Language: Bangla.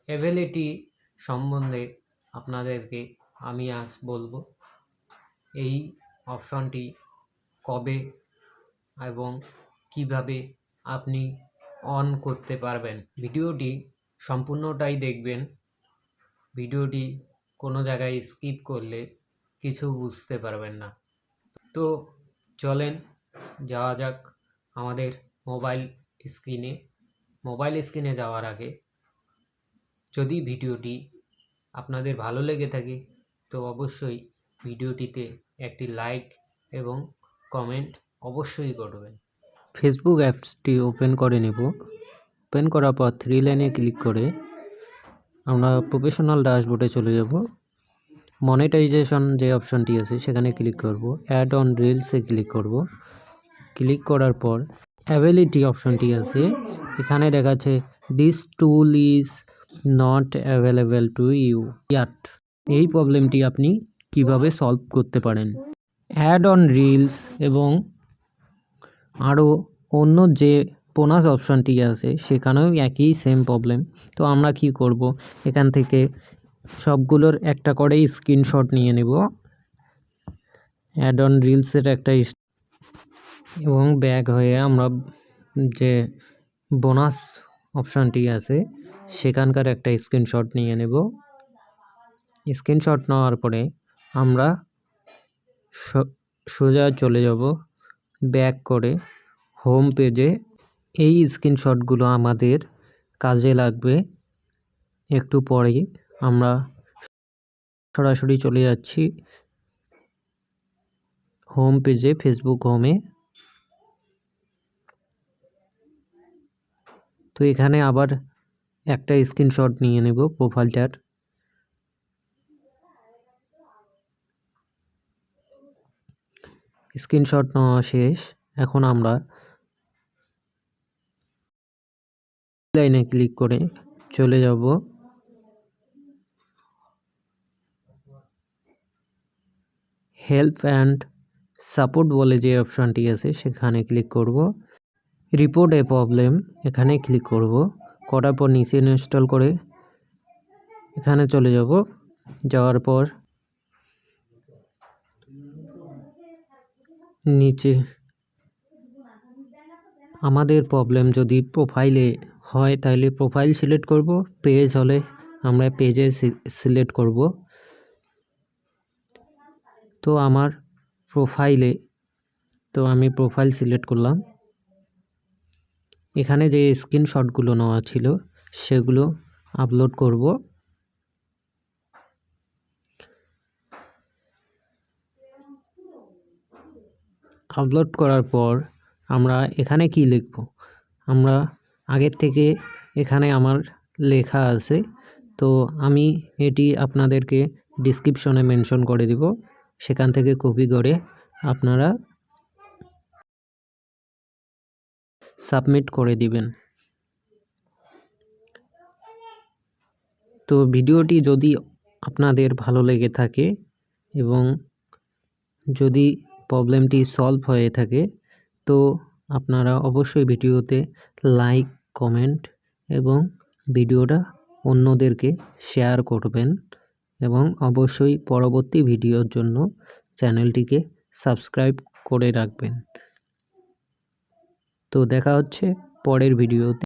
অ্যাভেলিটি সম্বন্ধে আপনাদেরকে আমি আজ বলবো। এই অপশনটি কবে এবং কিভাবে আপনি অন করতে পারবেন। ভিডিওটি সম্পূর্ণটাই দেখবেন। ভিডিওটি কোনো জায়গায় স্কিপ করলে কিছু বুঝতে পারবেন না। তো চলেন যাওয়া যাক আমাদের মোবাইল স্ক্রিনে যাওয়ার আগে যদি ভিডিওটি আপনাদের ভালো লেগে থাকে তো অবশ্যই ভিডিওটিতে একটি লাইক এবং কমেন্ট অবশ্যই করবেন। ফেসবুক অ্যাপসটি ওপেন করে নেব। ওপেন করার পর 3 লাইনে ক্লিক করে আমরা প্রফেশনাল ড্যাশবোর্ডে চলে যাব। মনিটাইজেশন যে অপশনটি আছে সেখানে ক্লিক করব। অ্যাড অন রিলসে ক্লিক করব। ক্লিক করার পর অ্যাভেলিটি অপশনটি আছে, এখানে দেখাচ্ছে this tool is not available to you yet. এই প্রবলেমটি আপনি কিভাবে সলভ করতে পারেন। অ্যাড অন রিলস এবং আরও অন্য যে বোনাস অপশনটি আছে সেখানেও একই সেম প্রবলেম। তো আমরা কি করব, এখান থেকে সবগুলোর একটা করে স্ক্রিনশট নিয়ে নেব। অ্যাড অন রিলসের একটা এবং ব্যাক হয়ে আমরা যে বোনাস অপশানটি আছে সেখানকার একটা স্ক্রিনশট নিয়ে নেব। স্ক্রিনশট নেওয়ার পরে আমরা সোজা চলে যাব ব্যাক করে হোম পেজে। এই স্ক্রিনশটগুলো আমাদের কাজে লাগবে। একটু পরেই আমরা সরাসরি চলে যাচ্ছি হোম পেজে, ফেসবুক হোমে। তো এখানে আবার একটা স্ক্রিনশট নিয়ে নেব প্রোফাইলটার। স্ক্রিনশট নেওয়া শেষ। এখন আমরা লাইনে ক্লিক করে চলে যাব হেল্প অ্যান্ড সাপোর্ট বলে যে অপশানটি আছে সেখানে ক্লিক করব। রিপোর্ট এ প্রবলেম এখানে ক্লিক করব। করার পর নিচে ইনস্টল করে এখানে চলে যাব। যাওয়ার পর নিচে আমাদের প্রবলেম যদি প্রোফাইলে হয় তাহলে প্রোফাইল সিলেক্ট করব, পেজ হলে আমরা পেজে সিলেক্ট করব। তো আমার প্রোফাইলে, তো আমি প্রোফাইল সিলেক্ট করলাম। এখানে যে স্ক্রিনশটগুলো নেওয়া ছিল সেগুলো আপলোড করব। আপলোড করার পর আমরা এখানে কি লিখব, আমরা আগের থেকে এখানে আমার লেখা আছে, তো আমি এটি আপনাদেরকে ডিসক্রিপশনে মেনশন করে দিব, সেখান থেকে কপি করে আপনারা সাবমিট করে দিবেন। তো ভিডিওটি যদি আপনাদের ভালো লেগে থাকে এবং যদি প্রবলেমটি সলভ হয়ে থাকে তো আপনারা অবশ্যই ভিডিওতে লাইক, কমেন্ট এবং ভিডিওটা অন্যদেরকে শেয়ার করবেন এবং অবশ্যই পরবর্তী ভিডিওর জন্য চ্যানেলটিকে সাবস্ক্রাইব করে রাখবেন। তো দেখা হচ্ছে পরের ভিডিওতে।